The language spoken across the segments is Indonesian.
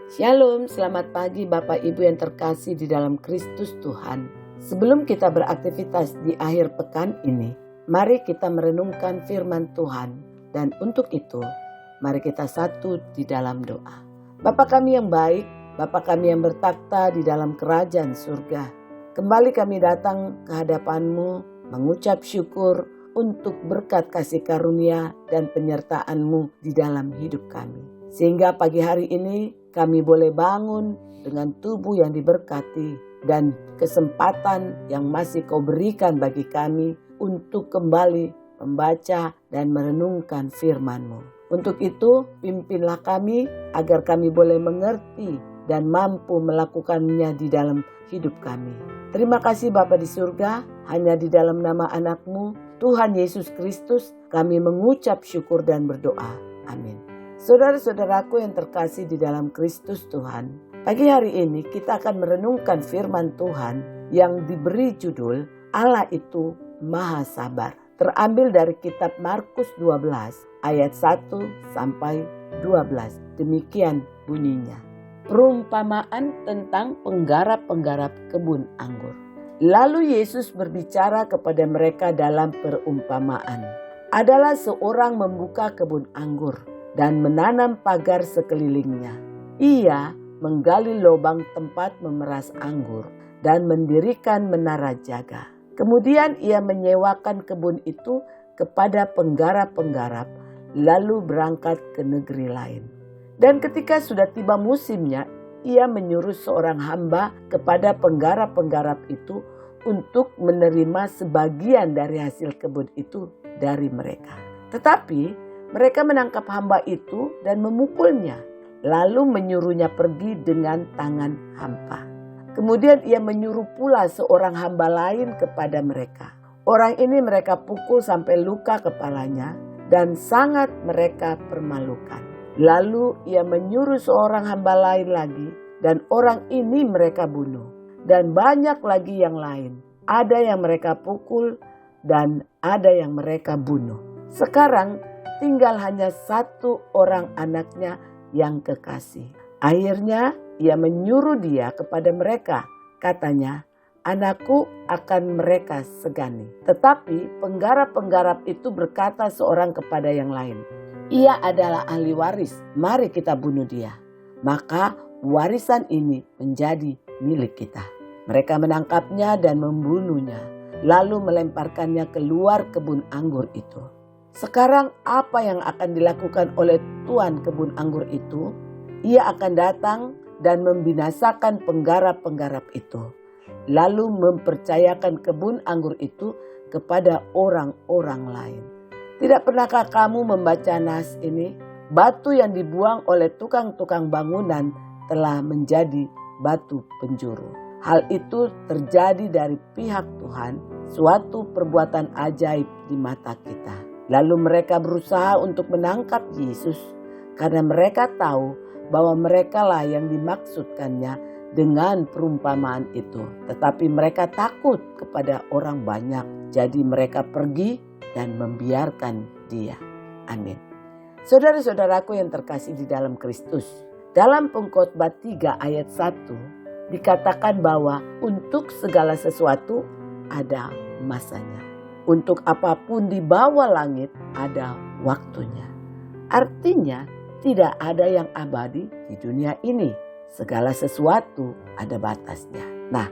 Shalom, selamat pagi Bapak Ibu yang terkasih di dalam Kristus Tuhan. Sebelum kita beraktivitas di akhir pekan ini, mari kita merenungkan firman Tuhan. Dan untuk itu, mari kita satu di dalam doa. Bapa kami yang baik, Bapa kami yang bertakhta di dalam kerajaan surga, kembali kami datang ke hadapan-Mu mengucap syukur untuk berkat kasih karunia dan penyertaan-Mu di dalam hidup kami. Sehingga pagi hari ini kami boleh bangun dengan tubuh yang diberkati dan kesempatan yang masih Kau berikan bagi kami untuk kembali membaca dan merenungkan firman-Mu. Untuk itu, pimpinlah kami agar kami boleh mengerti dan mampu melakukannya di dalam hidup kami. Terima kasih Bapa di surga, hanya di dalam nama anak-Mu, Tuhan Yesus Kristus, kami mengucap syukur dan berdoa. Amin. Saudara-saudaraku yang terkasih di dalam Kristus Tuhan, pagi hari ini kita akan merenungkan firman Tuhan yang diberi judul Allah itu Maha Sabar. Terambil dari kitab Markus 12 ayat 1 sampai 12. Demikian bunyinya. Perumpamaan tentang penggarap-penggarap kebun anggur. Lalu Yesus berbicara kepada mereka dalam perumpamaan. Adalah seorang membuka kebun anggur dan menanam pagar sekelilingnya. Ia menggali lubang tempat memeras anggur dan mendirikan menara jaga. Kemudian ia menyewakan kebun itu kepada penggarap-penggarap, lalu berangkat ke negeri lain. Dan ketika sudah tiba musimnya, ia menyuruh seorang hamba kepada penggarap-penggarap itu untuk menerima sebagian dari hasil kebun itu dari mereka. Tetapi mereka menangkap hamba itu dan memukulnya, lalu menyuruhnya pergi dengan tangan hampa. Kemudian ia menyuruh pula seorang hamba lain kepada mereka. Orang ini mereka pukul sampai luka kepalanya dan sangat mereka permalukan. Lalu ia menyuruh seorang hamba lain lagi dan orang ini mereka bunuh. Dan banyak lagi yang lain. Ada yang mereka pukul dan ada yang mereka bunuh. Sekarang tinggal hanya satu orang anaknya yang kekasih. Akhirnya ia menyuruh dia kepada mereka. Katanya, anakku akan mereka segani. Tetapi penggarap-penggarap itu berkata seorang kepada yang lain. Ia adalah ahli waris, mari kita bunuh dia. Maka warisan ini menjadi milik kita. Mereka menangkapnya dan membunuhnya. Lalu melemparkannya keluar kebun anggur itu. Sekarang apa yang akan dilakukan oleh tuan kebun anggur itu? Ia akan datang dan membinasakan penggarap-penggarap itu. Lalu mempercayakan kebun anggur itu kepada orang-orang lain. Tidak pernahkah kamu membaca nas ini? Batu yang dibuang oleh tukang-tukang bangunan telah menjadi batu penjuru. Hal itu terjadi dari pihak Tuhan, suatu perbuatan ajaib di mata kita. Lalu mereka berusaha untuk menangkap Yesus karena mereka tahu bahwa merekalah yang dimaksudkannya dengan perumpamaan itu. Tetapi mereka takut kepada orang banyak, jadi mereka pergi dan membiarkan dia. Amin. Saudara-saudaraku yang terkasih di dalam Kristus, dalam Pengkhotbah 3 ayat 1 dikatakan bahwa untuk segala sesuatu ada masanya. Untuk apapun di bawah langit ada waktunya. Artinya tidak ada yang abadi di dunia ini. Segala sesuatu ada batasnya. Nah,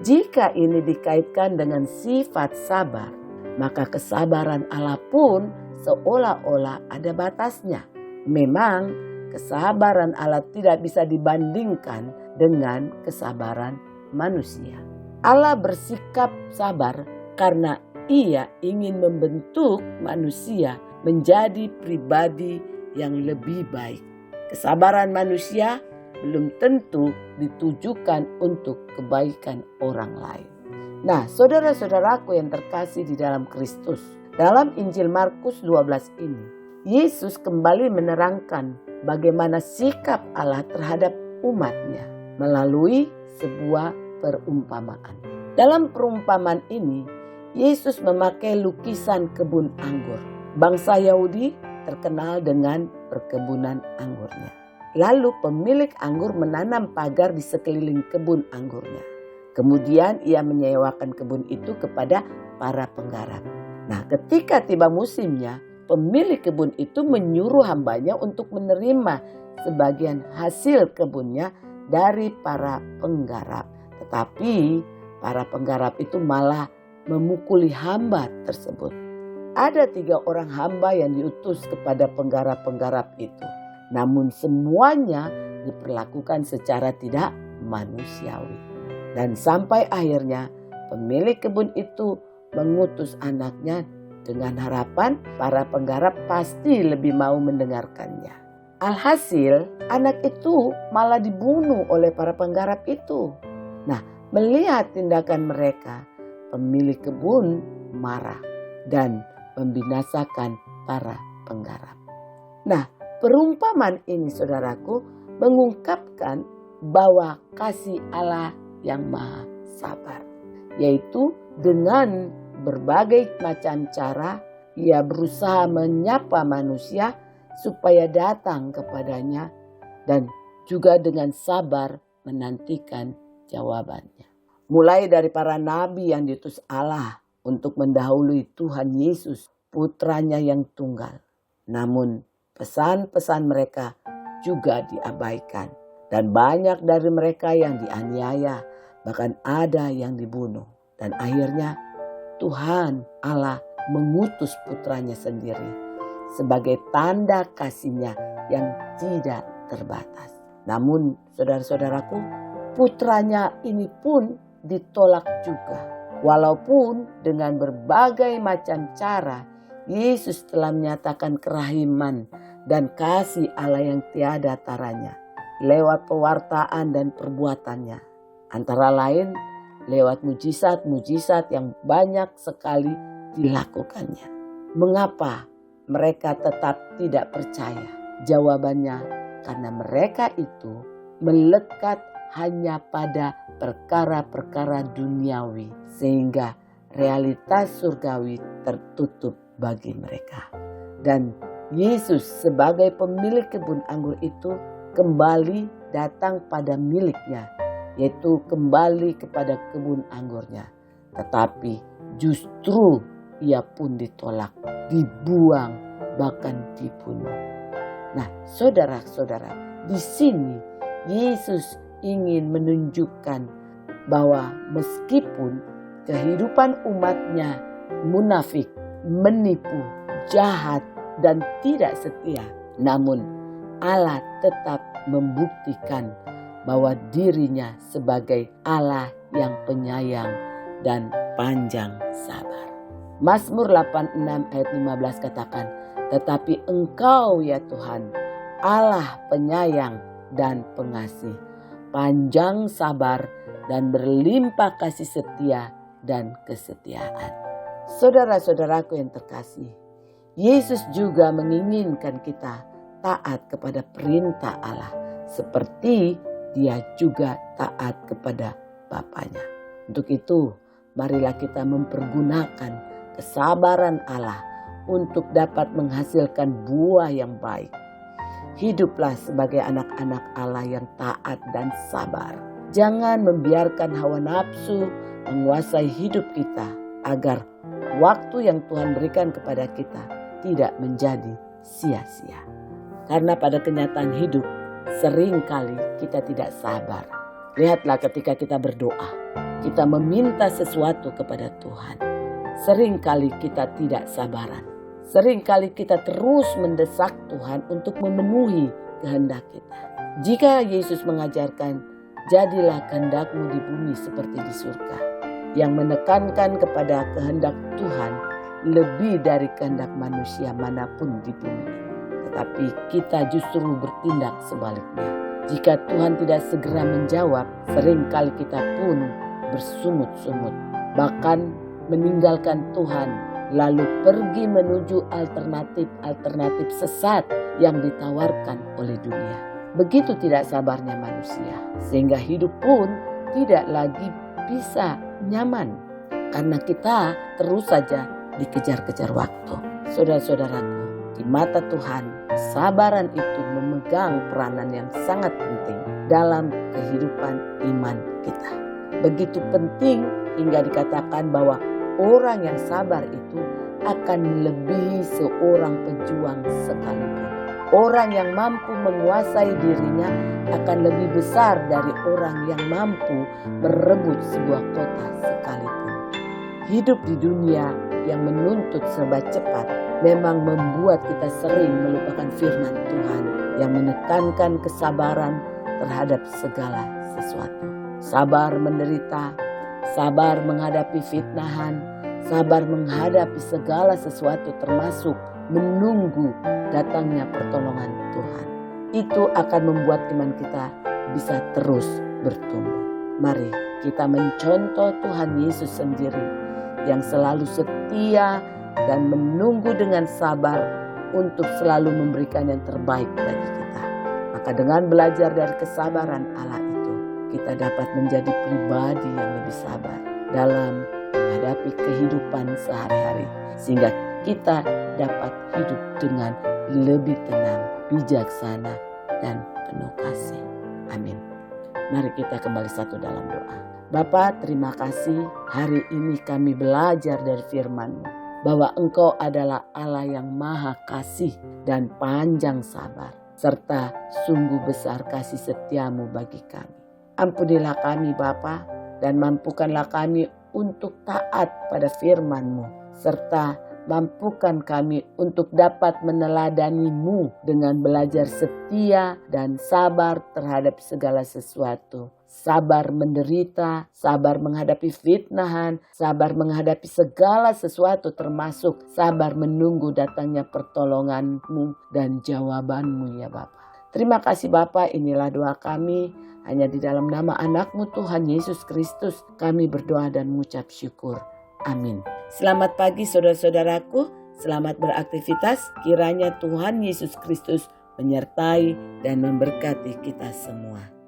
jika ini dikaitkan dengan sifat sabar, maka kesabaran Allah pun seolah-olah ada batasnya. Memang kesabaran Allah tidak bisa dibandingkan dengan kesabaran manusia. Allah bersikap sabar karena Ia ingin membentuk manusia menjadi pribadi yang lebih baik. Kesabaran manusia belum tentu ditujukan untuk kebaikan orang lain. Nah, saudara-saudaraku yang terkasih di dalam Kristus, dalam Injil Markus 12 ini, Yesus kembali menerangkan bagaimana sikap Allah terhadap umatnya melalui sebuah perumpamaan. Dalam perumpamaan ini, Yesus memakai lukisan kebun anggur. Bangsa Yahudi terkenal dengan perkebunan anggurnya. Lalu pemilik anggur menanam pagar di sekeliling kebun anggurnya. Kemudian ia menyewakan kebun itu kepada para penggarap. Nah, ketika tiba musimnya, pemilik kebun itu menyuruh hambanya untuk menerima sebagian hasil kebunnya dari para penggarap. Tetapi para penggarap itu malah memukuli hamba tersebut. Ada 3 orang hamba yang diutus kepada penggarap-penggarap itu. Namun semuanya diperlakukan secara tidak manusiawi. Dan sampai akhirnya pemilik kebun itu mengutus anaknya dengan harapan para penggarap pasti lebih mau mendengarkannya. Alhasil anak itu malah dibunuh oleh para penggarap itu. Nah, melihat tindakan mereka, pemilik kebun marah dan membinasakan para penggarap. Nah, perumpamaan ini saudaraku mengungkapkan bahwa kasih Allah yang maha sabar. Yaitu dengan berbagai macam cara ia berusaha menyapa manusia supaya datang kepadanya dan juga dengan sabar menantikan jawabannya. Mulai dari para nabi yang diutus Allah untuk mendahului Tuhan Yesus, putranya yang tunggal. Namun pesan-pesan mereka juga diabaikan. Dan banyak dari mereka yang dianiaya, bahkan ada yang dibunuh. Dan akhirnya Tuhan Allah mengutus putranya sendiri sebagai tanda kasihnya yang tidak terbatas. Namun saudara-saudaraku, putranya ini pun ditolak juga. Walaupun dengan berbagai macam cara Yesus telah menyatakan kerahiman dan kasih Allah yang tiada taranya lewat pewartaan dan perbuatannya. Antara lain lewat mujizat-mujizat yang banyak sekali dilakukannya. Mengapa mereka tetap tidak percaya? Jawabannya karena mereka itu melekat hanya pada perkara-perkara duniawi sehingga realitas surgawi tertutup bagi mereka. Dan Yesus sebagai pemilik kebun anggur itu kembali datang pada miliknya, yaitu kembali kepada kebun anggurnya. Tetapi justru ia pun ditolak, dibuang, bahkan dibunuh. Nah, saudara-saudara, di sini Yesus ingin menunjukkan bahwa meskipun kehidupan umatnya munafik, menipu, jahat, dan tidak setia, namun Allah tetap membuktikan bahwa dirinya sebagai Allah yang penyayang dan panjang sabar. Mazmur 86 ayat 15 katakan, "Tetapi Engkau ya Tuhan, Allah penyayang dan pengasih, panjang sabar dan berlimpah kasih setia dan kesetiaan." Saudara-saudaraku yang terkasih, Yesus juga menginginkan kita taat kepada perintah Allah seperti Dia juga taat kepada Bapaknya. Untuk itu, marilah kita mempergunakan kesabaran Allah untuk dapat menghasilkan buah yang baik. Hiduplah sebagai anak-anak Allah yang taat dan sabar. Jangan membiarkan hawa nafsu menguasai hidup kita agar waktu yang Tuhan berikan kepada kita tidak menjadi sia-sia. Karena pada kenyataan hidup seringkali kita tidak sabar. Lihatlah ketika kita berdoa, kita meminta sesuatu kepada Tuhan. Seringkali kita tidak sabaran. Seringkali kita terus mendesak Tuhan untuk memenuhi kehendak kita. Jika Yesus mengajarkan, jadilah kehendakmu di bumi seperti di surga, yang menekankan kepada kehendak Tuhan lebih dari kehendak manusia manapun di bumi. Tetapi kita justru bertindak sebaliknya. Jika Tuhan tidak segera menjawab, seringkali kita pun bersungut-sungut, bahkan meninggalkan Tuhan, lalu pergi menuju alternatif sesat yang ditawarkan oleh dunia. Begitu tidak sabarnya manusia, sehingga hidup pun tidak lagi bisa nyaman, karena kita terus saja dikejar-kejar waktu. Saudara-saudaraku, di mata Tuhan, kesabaran itu memegang peranan yang sangat penting dalam kehidupan iman kita. Begitu penting hingga dikatakan bahwa orang yang sabar itu akan melebihi seorang pejuang sekalipun. Orang yang mampu menguasai dirinya akan lebih besar dari orang yang mampu merebut sebuah kota sekalipun. Hidup di dunia yang menuntut serba cepat memang membuat kita sering melupakan firman Tuhan yang menekankan kesabaran terhadap segala sesuatu. Sabar menderita, sabar menghadapi fitnahan, sabar menghadapi segala sesuatu termasuk menunggu datangnya pertolongan Tuhan. Itu akan membuat iman kita bisa terus bertumbuh. Mari kita mencontoh Tuhan Yesus sendiri yang selalu setia dan menunggu dengan sabar untuk selalu memberikan yang terbaik bagi kita. Maka dengan belajar dari kesabaran Allah itu, kita dapat menjadi pribadi yang lebih sabar dalam menghadapi kehidupan sehari-hari. Sehingga kita dapat hidup dengan lebih tenang, bijaksana, dan penuh kasih. Amin. Mari kita kembali satu dalam doa. Bapa, terima kasih hari ini kami belajar dari firman-Mu bahwa Engkau adalah Allah yang maha kasih dan panjang sabar, serta sungguh besar kasih setiamu bagi kami. Ampunilah kami Bapa, dan mampukanlah kami untuk taat pada firman-Mu, serta mampukan kami untuk dapat meneladani-Mu dengan belajar setia dan sabar terhadap segala sesuatu. Sabar menderita, sabar menghadapi fitnahan, sabar menghadapi segala sesuatu termasuk sabar menunggu datangnya pertolongan-Mu dan jawaban-Mu ya Bapa. Terima kasih Bapa, inilah doa kami. Hanya di dalam nama anak-Mu Tuhan Yesus Kristus kami berdoa dan mengucap syukur. Amin. Selamat pagi saudara-saudaraku, selamat beraktivitas. Kiranya Tuhan Yesus Kristus menyertai dan memberkati kita semua.